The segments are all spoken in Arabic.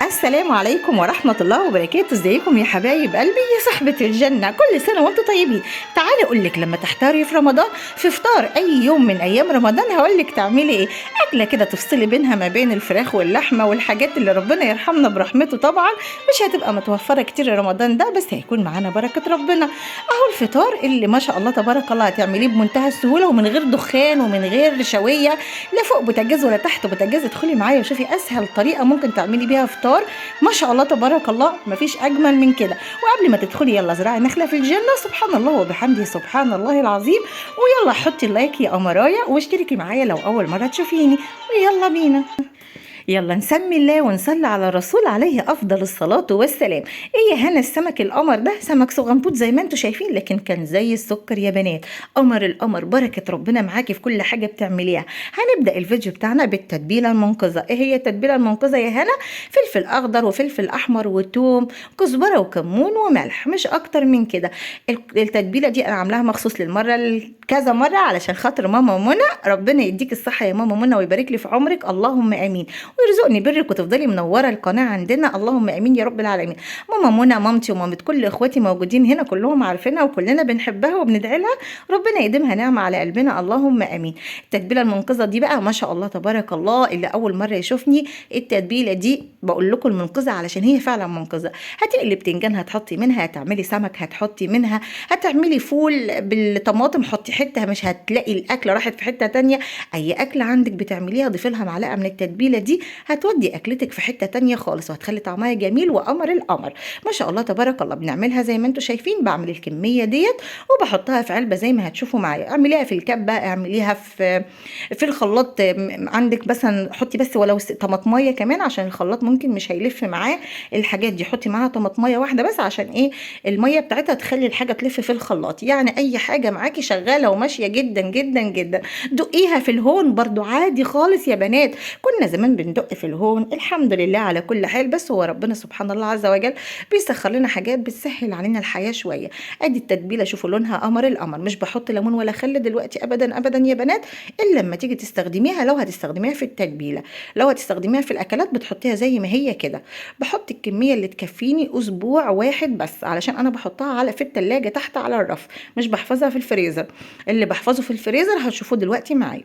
السلام عليكم ورحمة الله وبركاته. ازيكم يا حبايب قلبي يا صحبة الجنة، كل سنة وانتم طيبين. تعالي اقول لك لما تحتاري في رمضان في فطار اي يوم من ايام رمضان هقول لك تعملي ايه. اكلة كده تفصلي بينها ما بين الفراخ واللحمة والحاجات اللي ربنا يرحمنا برحمته. طبعا مش هتبقى متوفرة كتير رمضان ده، بس هيكون معانا بركة ربنا. اهو الفطار اللي ما شاء الله تبارك الله هتعمليه بمنتهى السهولة ومن غير دخان ومن غير شوية، لا فوق بوتاجاز ولا تحت بوتاجاز. ادخلي معايا وشوفي اسهل طريقة ممكن تعملي بيها فطار ما شاء الله تبارك الله، مفيش اجمل من كده. وقبل ما تدخلي يلا زراعي نخله في الجنه، سبحان الله وبحمده سبحان الله العظيم. ويلا حطي لايك يا قمرايه واشتركي معايا لو اول مره تشوفيني، ويلا بينا. يلا نسمي الله ونصلي على الرسول عليه افضل الصلاه والسلام. ايه يا هنا السمك القمر ده سمك صغنطوط زي ما انتم شايفين، لكن كان زي السكر يا بنات. قمر القمر، بركه ربنا معاكي في كل حاجه بتعمليها. هنبدا الفيديو بتاعنا بالتتبيله المنقذه. ايه هي التتبيله المنقذه يا هنا؟ فلفل اخضر وفلفل احمر وثوم كزبره وكمون وملح، مش اكتر من كده. التتبيله دي انا عاملاها مخصوص للمره كذا مره علشان خاطر ماما منى. ربنا يديك الصحه يا ماما منى ويبارك لي في عمرك، اللهم امين، ويرزقني برك وتفضلي منوره القناه عندنا، اللهم امين يا رب العالمين. ماما منى مامتي ومامه كل اخواتي موجودين هنا كلهم عارفينها وكلنا بنحبها وبندعي لها ربنا يديمها نعمه على قلبنا، اللهم امين. التتبيله المنقذه دي بقى ما شاء الله تبارك الله، اللي اول مره يشوفني التتبيله دي بقول لكم المنقذه علشان هي فعلا منقذه. هتقلي بتنجان هتحطي منها، هتعملي سمك هتحطي منها، هتعملي فول بالطماطم حطي حته، مش هتلاقي الاكله راحت في حته تانية. اي اكله عندك بتعمليها ضيفي لها معلقه من التتبيله دي، هتودي اكلتك في حته تانية خالص وهتخلي طعمها جميل وقمر القمر ما شاء الله تبارك الله. بنعملها زي ما انتم شايفين، بعمل الكميه ديت وبحطها في علبه زي ما هتشوفوا معايا. اعمليها في الكبه، اعمليها في الخلاط. عندك مثلا حطي بس ولو طماطميه كمان عشان الخلاط ممكن مش هيلف معاه الحاجات دي، حطي معاها طماطميه واحده بس عشان ايه؟ الميه بتاعتها تخلي الحاجه تلف في الخلاط. يعني اي حاجه معاكي شغاله وماشيه جدا جدا جدا. دقيها في الهون برضو عادي خالص يا بنات، كنا زمان بندق في الهون الحمد لله على كل حال، بس هو ربنا سبحان الله عز وجل بيسخر لنا حاجات بتسهل علينا الحياه شويه. ادي التتبيله شوفوا لونها قمر القمر، مش بحط ليمون ولا خل دلوقتي ابدا ابدا يا بنات، الا لما تيجي تستخدميها. لو هتستخدميها في التتبيله، لو هتستخدميها في الاكلات بتحطيها زي ما هي كده. بحط الكميه اللي تكفيني اسبوع واحد بس، علشان انا بحطها على في التلاجة تحت على الرف، مش بحفظها في الفريزر. اللي بحفظه في الفريزر هتشوفوه دلوقتي معايا.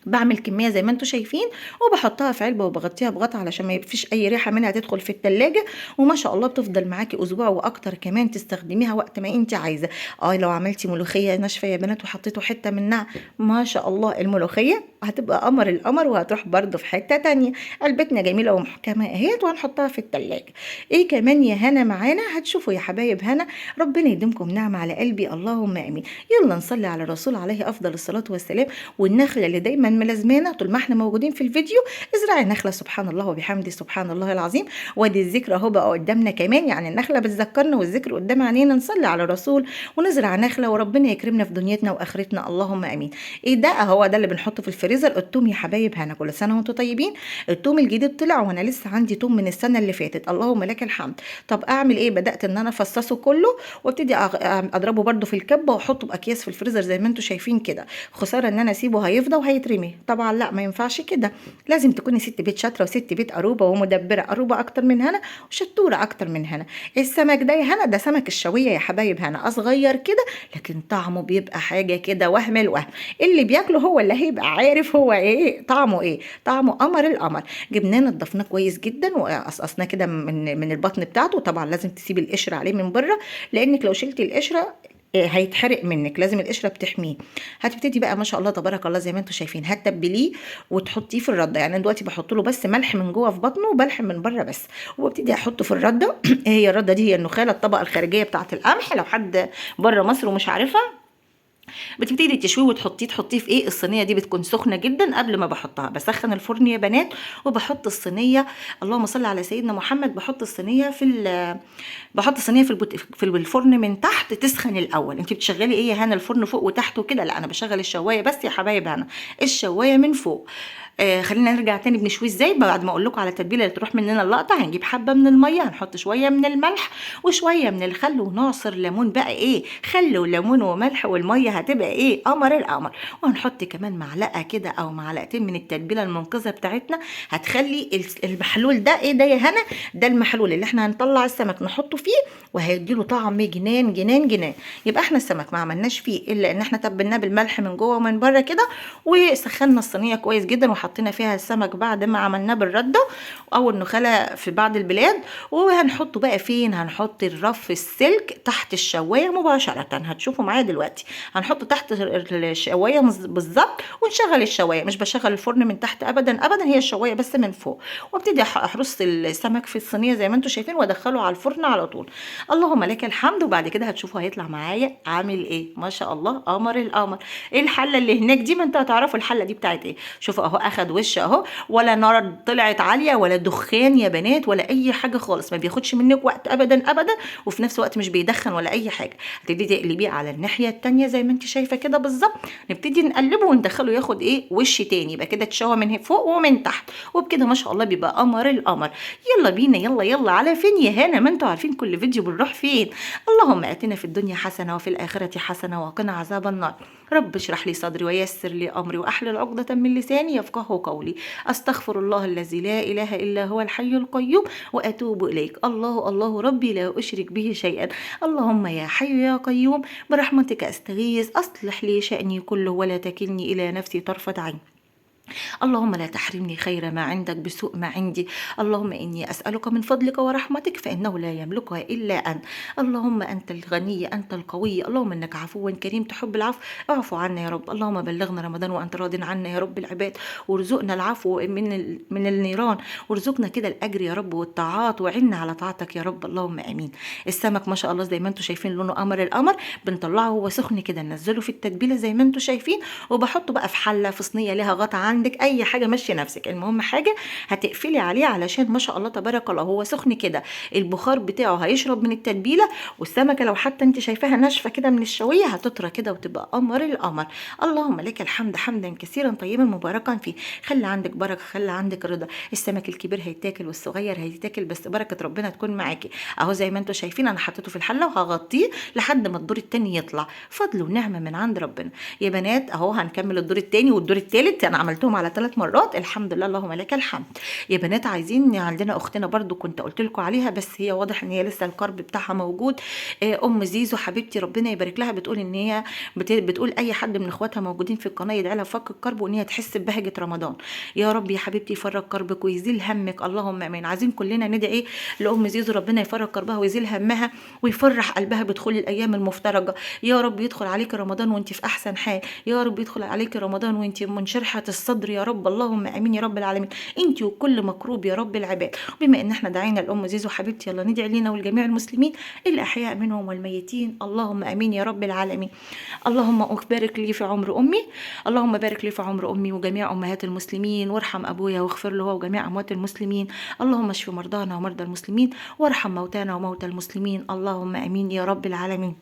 بعمل كميه زي ما انتم شايفين وبحطها في علبه وبغطيها بغطا علشان ما فيش اي ريحه منها تدخل في التلاجة. وما شاء الله بتفضل معاكي اسبوع واكتر كمان، تستخدميها وقت ما انت عايزه. لو عملتي ملوخيه ناشفه يا بنات وحطيتوا حته منها، ما شاء الله الملوخيه هتبقى قمر القمر وهتروح برده في حته تانية. علبتنا جميله ومحكمه اهيت وهنحطها في التلاجة. ايه كمان يا هنا معانا؟ هتشوفوا يا حبايب هنا، ربنا يديمكم نعمه على قلبي، اللهم امين. يلا نصلي على الرسول عليه افضل الصلاه والسلام. والنخله اللي دايما ملازمانا طول ما احنا موجودين في الفيديو، ازرعي نخله سبحان الله وبحمده سبحان الله العظيم. وادي الذكر اهو بقى قدامنا كمان، يعني النخله بتذكرنا والذكر قدام عينينا. نصلي على الرسول ونزرع نخله وربنا يكرمنا في دنيتنا واخرتنا، اللهم امين. ايه ده؟ اهو ده اللي بنحطه في الفريزر، الثوم يا حبايب هنا. كل سنه وانتم طيبين. الثوم الجديد طلع وانا لسه عندي ثوم من السنه اللي فاتت، اللهم لك الحمد. طب اعمل ايه؟ بدات ان انا افصصه كله وابتدي اضربه برده في الكبه واحطه باكياس في الفريزر زي ما انتم شايفين كده. خساره ان انا اسيبه هيفضى وهيترمي، طبعا لا ما ينفعش كده. لازم تكوني ست بيت شاطره وست بيت قروبه ومدبره، قروبه اكتر من هنا وشطوره اكتر من هنا. السمك ده يا هنا ده سمك الشويه يا حبايب هنا، اصغير كده لكن طعمه بيبقى حاجه كده وهم الوهم. اللي بياكله هو اللي هيبقى عارف هو ايه طعمه، ايه طعمه قمر القمر. جبناه نضفناه كويس جدا وقصقصناه كده من البطن بتاعته. طبعا لازم تسيبي القشر عليه من بره، لانك لو شلتي القشره هيتحرق منك، لازم القشره بتحميه. هتبتدي بقى ما شاء الله تبارك الله زي ما انتم شايفين هتتبليه وتحطيه في الرده. يعني دلوقتي بحط له بس ملح من جوه في بطنه وملح من بره بس، وابتدي احطه في الرده. هي الرده دي هي النخاله، الطبقه الخارجيه بتاعه القمح، لو حد بره مصر ومش عارفها. بتبتدي تشويه وتحطيه في ايه؟ الصينيه دي بتكون سخنه جدا. قبل ما بحطها بسخن الفرن يا بنات وبحط الصينيه، اللهم صل على سيدنا محمد. بحط الصينيه في الفرن من تحت تسخن الاول. انت بتشغلي ايه يا هنا؟ الفرن فوق وتحت وكده؟ لا انا بشغل الشوايه بس يا حبايب هنا، الشوايه من فوق. خلينا نرجع تاني بنشويه ازاي. بعد ما اقول لكم على التتبيله اللي تروح مننا اللقطه، هنجيب حبه من الميه، هنحط شويه من الملح وشويه من الخل، ونعصر ليمون بقى ايه، خل وليمون وملح، والميه هتبقى ايه، قمر القمر. وهنحط كمان معلقه كده او معلقتين من التتبيله المنقذه بتاعتنا، هتخلي المحلول ده ايه ده يا هنا، ده المحلول اللي احنا هنطلع السمك نحطه فيه، وهيديله طعم جنان جنان جنان. يبقى احنا السمك ما عملناش فيه الا ان احنا تبلناه بالملح من جوه ومن بره كده، وسخنا الصينيه كويس جدا وحطينا فيها السمك بعد ما عملناه بالرده او النخاله في بعض البلاد. وهنحطه بقى فين، هنحط الرف السلك تحت الشوايه مباشره، هتشوفوا معايا دلوقتي. هنحطه تحت الشوايه بالظبط، ونشغل الشوايه، مش بشغل الفرن من تحت ابدا ابدا، هي الشوايه بس من فوق. وابتدي احرص السمك في الصينيه زي ما انتم شايفين، وادخله على الفرن على طول. اللهم لك الحمد. وبعد كده هتشوفوا هيطلع معايا عامل ايه، ما شاء الله قمر القمر. ايه الحله اللي هناك دي، ما انتوا هتعرفوا الحله دي بتاعت ايه. شوفوا اهو، اخد وش اهو، ولا نار طلعت عاليه ولا دخان يا بنات ولا اي حاجه خالص، ما بياخدش منك وقت ابدا ابدا، وفي نفس الوقت مش بيدخن ولا اي حاجه. هتبتدي تقلبيه على الناحيه التانيه زي ما انت شايفه كده بالظبط، نبتدي نقلبه وندخله ياخد ايه، وش تاني، يبقى كده اتشوى من فوق ومن تحت، وبكده ما شاء الله بيبقى قمر القمر. يلا بينا، يلا يلا، على فين يا هنا، ما انتوا عارفين كل فيديو بنروح فين. اللهم اتنا في الدنيا حسنه وفي الاخره حسنه وقنا عذاب النار. رب اشرح لي صدري ويسر لي امري واحلل عقدة من لساني يفقهوا قولي. استغفر الله الذي لا اله الا هو الحي القيوم واتوب اليك. الله الله ربي لا اشرك به شيئا. اللهم يا حي يا قيوم برحمتك استغيث، اصلح لي شأني كله ولا تكلني الى نفسي طرفة عين. اللهم لا تحرمني خير ما عندك بسوء ما عندي. اللهم إني أسألك من فضلك ورحمتك فإنه لا يملكها إلا أنت. اللهم أنت الغني أنت القوي، اللهم إنك عفو كريم تحب العفو، اعفو عنا يا رب. اللهم بلغنا رمضان وأنت راض عنا يا رب العباد، وارزقنا العفو من النيران، وارزقنا كده الأجر يا رب والطاعات، وعنا على طاعتك يا رب، اللهم آمين. السمك ما شاء الله زي ما انتم شايفين لونه قمر القمر، بنطلعه وهو سخن كده، ننزله في التتبيله زي ما انتم شايفين، وبحطه بقى في حله، في صينيه ليها غطا، عندك اي حاجه ماشيه نفسك، المهم حاجه هتقفلي عليه علشان ما شاء الله تبارك الله هو سخن كده، البخار بتاعه هيشرب من التتبيله، والسمكه لو حتى انت شايفاها ناشفه كده من الشويه هتطرى كده وتبقى قمر القمر. اللهم لك الحمد حمدا كثيرا طيبا مباركا فيه. خلي عندك بركه، خلي عندك رضا. السمك الكبير هيتاكل والصغير هيتاكل، بس بركه ربنا تكون معاكي. اهو زي ما انتم شايفين انا حطيته في الحله وهغطيه لحد ما الدور التاني يطلع، فضل ونعمه من عند ربنا يا بنات. اهو هنكمل الدور التاني والدور التالت، انا عملتهم على 3 مرات الحمد لله، اللهم لك الحمد. يا بنات عايزين، عندنا اختنا برضو كنت قلت لكم عليها، بس هي واضح ان هي لسه الكرب بتاعها موجود. ام زيزو حبيبتي ربنا يبارك لها، بتقول ان هي بتقول اي حد من اخواتها موجودين في القناه يدعي لها فك الكرب، وان هي تحس ببهجه رمضان. يا رب يا حبيبتي يفرج كربك ويزيل همك، اللهم امين. عايزين كلنا ندعي لام زيزو ربنا يفرج كربها ويزيل همها ويفرح قلبها بدخول الايام المفترجه. يا رب يدخل عليك رمضان وانت في احسن حال، يا رب يدخل عليك رمضان وانت منشرحه الصدر يا رب، اللهم امين يا رب العالمين، انت وكل مكروب يا رب العباد. بما ان احنا دعينا لام زيزو حبيبتي، يلا ندعي لنا ولجميع المسلمين الاحياء منهم والميتين، اللهم امين يا رب العالمين. اللهم بارك لي في عمر امي، اللهم بارك لي في عمر امي وجميع امهات المسلمين، وارحم ابويا واغفر له وجميع اموات المسلمين. اللهم اشف مرضانا ومرضى المسلمين، وارحم موتانا وموتى المسلمين، اللهم امين يا رب العالمين.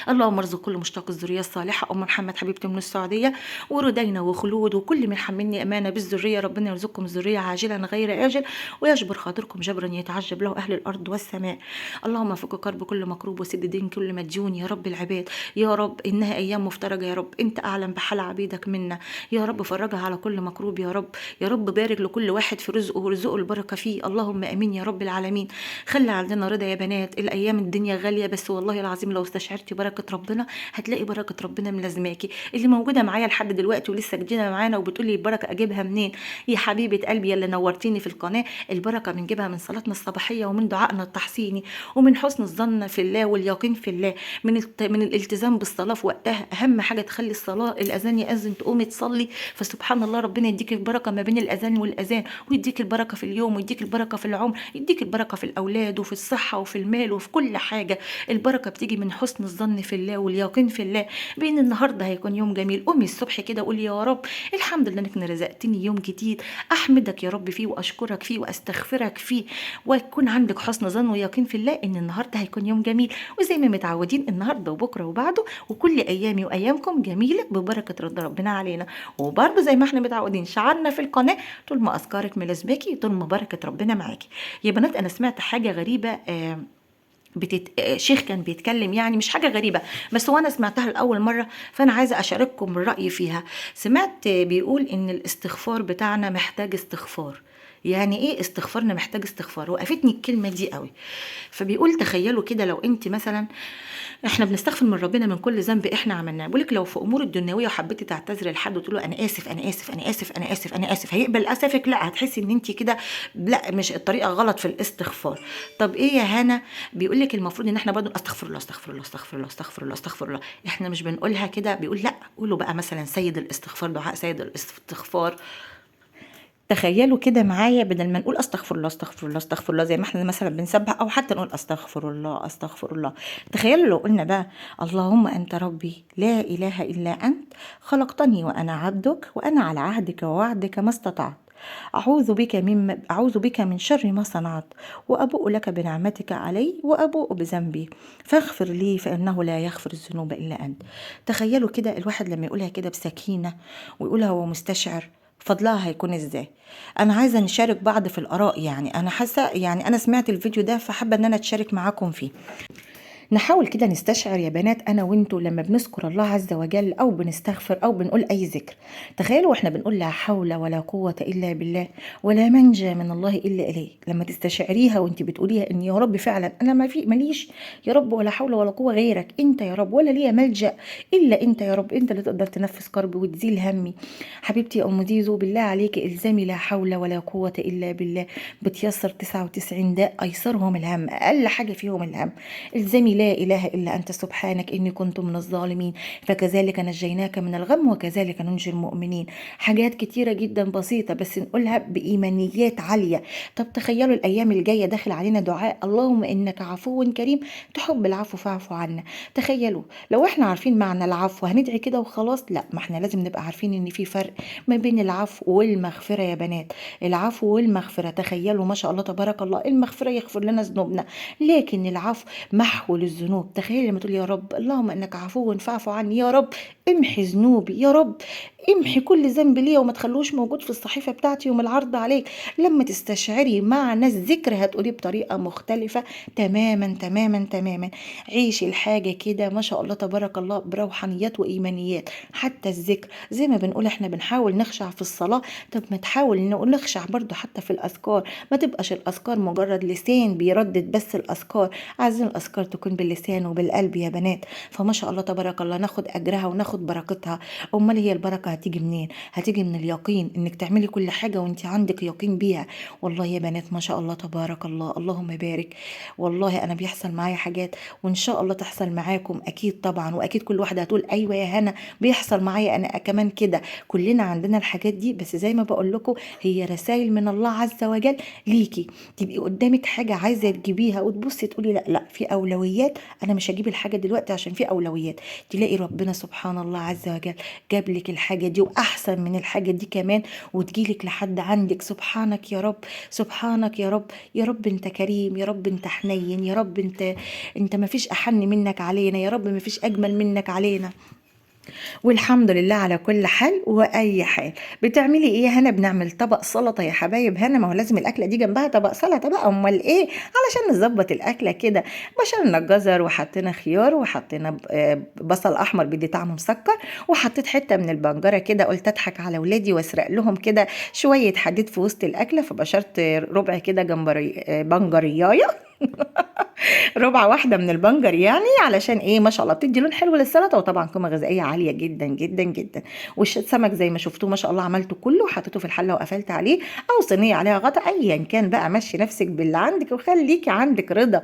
اللهم ارزق كل مشتاق الذريه الصالحه، ام محمد حبيبتي من السعوديه، وردينا وخلود وكل من حملني امانه بالذريه، ربنا يرزقكم الذريه عاجلا غير اجل، ويجبر خاطركم جبرا يتعجب له اهل الارض والسماء. اللهم فك كرب كل مكروب وسد دين كل مديون يا رب العباد. يا رب انها ايام مفترجه يا رب، انت اعلم بحال عبيدك منا، يا رب فرجها على كل مكروب يا رب، يا رب بارك لكل واحد في رزقه ورزقه البركه فيه، اللهم امين يا رب العالمين. خلي عندنا رضا يا بنات، الايام الدنيا غاليه، بس والله العظيم لو استشعرتي بركه ربنا هتلاقي بركه ربنا ملازماكي. اللي موجوده معايا لحد دلوقتي ولسه جديده معانا وبتقولي البركه اجيبها منين، يا حبيبه قلبي يلا نورتيني في القناه، البركه بنجيبها من صلاتنا الصباحيه ومن دعائنا التحصيني ومن حسن الظن في الله واليقين في الله، من الالتزام بالصلاه في وقتها. اهم حاجه تخلي الصلاه الاذان ياذن تقومي تصلي، فسبحان الله ربنا يديك البركه ما بين الاذان والاذان، ويديك البركه في اليوم، ويديك البركه في العمر، يديك البركه في الاولاد وفي الصحه وفي المال وفي كل حاجه. البركه بتيجي من حسن الظن في الله واليقين في الله بان النهارده هيكون يوم جميل. قومي الصبح كده قولي يا رب الحمد لله انك رزقتني يوم جديد، احمدك يا رب فيه واشكرك فيه واستغفرك فيه، ويكون عندك حسن ظن ويقين في الله ان النهارده هيكون يوم جميل. وزي ما متعودين النهارده وبكره وبعده وكل ايامي وايامكم جميله ببركه رضا ربنا علينا. وبرده زي ما احنا متعودين شعارنا في القناه طول ما اذكارك ملازماكي طول ما بركه ربنا معاكي. يا بنات انا سمعت حاجه غريبه، شيخ كان بيتكلم، يعني مش حاجة غريبة بس وانا سمعتها لأول مرة فانا عايزة اشارككم الرأي فيها. سمعت بيقول ان الاستغفار بتاعنا محتاج استغفار. يعني ايه استغفارنا محتاج استغفار؟ وقفتني الكلمة دي قوي. فبيقول تخيلوا كده لو انت مثلا، احنا بنستغفر من ربنا من كل ذنب احنا عملناه، بقولك لو في امور الدنيويه وحبيتي تعتذري لحد وتقول له انا اسف انا اسف انا اسف انا اسف انا اسف، هيقبل اسفك؟ لا، هتحسي ان انت كده لا مش الطريقه غلط في الاستغفار. طب ايه يا هنا؟ بيقولك المفروض ان احنا برضه استغفر الله استغفر الله استغفر الله استغفر الله استغفر الله، احنا مش بنقولها كده. بيقول لا، قولوا بقى مثلا سيد الاستغفار، دعاء سيد الاستغفار. تخيلوا كده معايا بدل ما نقول استغفر الله استغفر الله استغفر الله زي ما احنا مثلا بنسبح، او حتى نقول استغفر الله استغفر الله، تخيلوا لو قلنا بقى اللهم انت ربي لا اله الا انت خلقتني وانا عبدك وانا على عهدك ووعدك ما استطعت، أعوذ بك من شر ما صنعت وأبوء لك بنعمتك علي وأبوء بذنبي فاغفر لي فإنه لا يغفر الذنوب إلا أنت. تخيلوا كده الواحد لما يقولها كده بسكينة ويقولها وهو مستشعر فضلها هيكون ازاي. انا عايزه نشارك بعض في الاراء، يعني انا حاسه، يعني انا سمعت الفيديو ده فحابه ان انا اتشارك معاكم فيه. نحاول كده نستشعر يا بنات انا وانتوا لما بنذكر الله عز وجل او بنستغفر او بنقول اي ذكر، تخيلوا احنا بنقول لا حول ولا قوة الا بالله ولا منجى من الله الا اليه. لما تستشعريها وانت بتقوليها ان يا رب فعلا انا ما في ماليش يا رب ولا حول ولا قوة غيرك انت يا رب، ولا ليا ملجأ الا انت يا رب، انت اللي تقدر تنفس كربي وتزيل همي. حبيبتي يا ام زيزو بالله عليكي الزمي لا حول ولا قوة الا بالله، بتيسر 99 داء ايسرهم الهم، اقل حاجة فيهم الهم. الزمي لا إله إلا أنت سبحانك إني كنت من الظالمين فكذلك نجيناك من الغم وكذلك ننجي المؤمنين. حاجات كتيرة جدا بسيطة بس نقولها بإيمانيات عالية. طب تخيلوا الأيام الجاية داخل علينا دعاء اللهم إنك عفو كريم تحب العفو فاعف عنا. تخيلوا لو احنا عارفين معنى العفو هندعي كده وخلاص؟ لا، ما احنا لازم نبقى عارفين إن في فرق ما بين العفو والمغفرة يا بنات. العفو والمغفرة تخيلوا ما شاء الله تبارك الله، المغفرة يغفر لنا ذنوبنا لكن العفو محو للذنوب. تخيلي لما تقول يا رب اللهم انك عفو فاعف عني، يا رب امحي ذنوبي، يا رب امحي كل ذنب ليا وما تخلوش موجود في الصحيفه بتاعتي يوم العرض عليك. لما تستشعري معنى الذكر هتقولي بطريقه مختلفه تماما تماما تماما. عيشي الحاجه كده ما شاء الله تبارك الله بروحانيات وايمانيات. حتى الذكر زي ما بنقول احنا بنحاول نخشع في الصلاه، طب ما تحاول نخشع برضو حتى في الاذكار، ما تبقاش الاذكار مجرد لسان بيردد بس الاذكار، عايزين الاذكار تكون باللسان وبالقلب يا بنات. فما شاء الله تبارك الله ناخد اجرها وناخد بركتها. امال هي البركه هتيجي منين؟ هتيجي من اليقين، انك تعملي كل حاجه وانت عندك يقين بيها. والله يا بنات ما شاء الله تبارك الله اللهم بارك. والله انا بيحصل معايا حاجات وان شاء الله تحصل معاكم اكيد طبعا، واكيد كل واحده هتقول ايوه يا هنا بيحصل معايا انا كمان كده. كلنا عندنا الحاجات دي، بس زي ما بقول لكم هي رسائل من الله عز وجل ليكي. تبقي قدامك حاجه عايزه تجيبيها وتبصي تقولي لا لا في اولويات، انا مش هجيب الحاجه دلوقتي عشان في اولويات، تلاقي ربنا سبحان الله عز وجل جاب لك الحاجه دي واحسن من الحاجه دي كمان وتجيلك لحد عندك. سبحانك يا رب، سبحانك يا رب، يا رب انت كريم، يا رب انت حنين، يا رب انت ما فيش احن منك علينا، يا رب ما فيش اجمل منك علينا. والحمد لله على كل حال واي حال. بتعملي ايه هنا؟ بنعمل طبق سلطه يا حبايب هنا، ما هو لازم الاكله دي جنبها طبق سلطه بقى، امال ايه؟ علشان نظبط الاكله كده. بشرنا الجزر وحطينا خيار وحطينا بصل احمر بيدي طعم مسكر، وحطيت حته من البنجره كده، قلت اضحك على ولادي واسرق لهم كده شويه حديد في وسط الاكله، فبشرت ربع كده بنجريايه ربع واحده من البنجر، يعني علشان ايه ما شاء الله بتدي لون حلو للسلطه، وطبعا قيمه غذائيه عاليه جدا جدا جدا. والسمك زي ما شفتوه ما شاء الله عملته كله وحطيته في الحله وقفلت عليه، او صينيه عليها غطا ايا كان بقى. مشي نفسك باللي عندك وخليكي عندك رضا،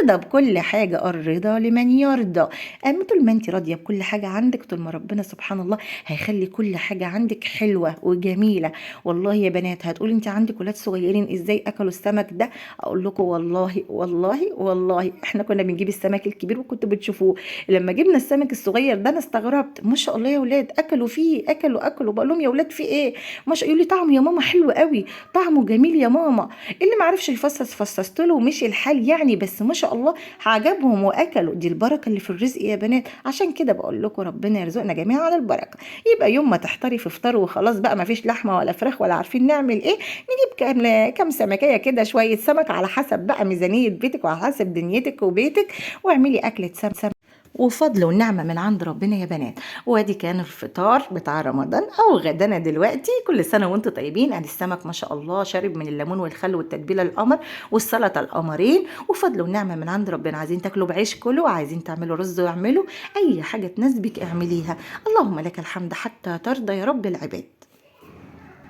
رضا بكل حاجه، الرضا لمن يرضى. اما طول ما انت راضيه بكل حاجه عندك، طول ما ربنا سبحان الله هيخلي كل حاجه عندك حلوه وجميله. والله يا بنات هتقولي انت عندك ولاد صغيرين ازاي اكلوا السمك ده؟ اقول لكم والله والله والله احنا كنا بنجيب السمك الكبير وكنتوا بتشوفوه، لما جبنا السمك الصغير ده انا استغربت، ما شاء الله يا ولاد اكلوا فيه، اكلوا بقول لهم يا ولاد في ايه؟ ما شاء، يقولوا لي طعمه يا ماما حلو قوي، طعمه جميل يا ماما. اللي ما عرفش يفصص فصصت له ومشي الحال يعني، بس ما شاء الله عجبهم واكلوا. دي البركه اللي في الرزق يا بنات، عشان كده بقول لكم ربنا يرزقنا جميعا على البركه. يبقى يوم ما تحتري في فطار وخلاص بقى ما فيش لحمه ولا فراخ ولا عارفين نعمل ايه، نجيب كام سمكيه كده، شويه سمك على حسب بقى ميزانيه بيتك وعلى حسب دنيتك وبيتك، واعملي اكله سمك وفضل ونعمة من عند ربنا يا بنات. وادي كان الفطار بتاع رمضان او غدانا دلوقتي. كل سنة وانتم طيبين. ادي السمك ما شاء الله شارب من الليمون والخل والتتبيلة القمر، والسلطة القمرين، وفضل ونعمة من عند ربنا. عايزين تاكلوا بعيش كلوا، عايزين تعملوا رز واعملوا، اي حاجة تناسبك اعمليها. اللهم لك الحمد حتى ترضى يا رب العباد.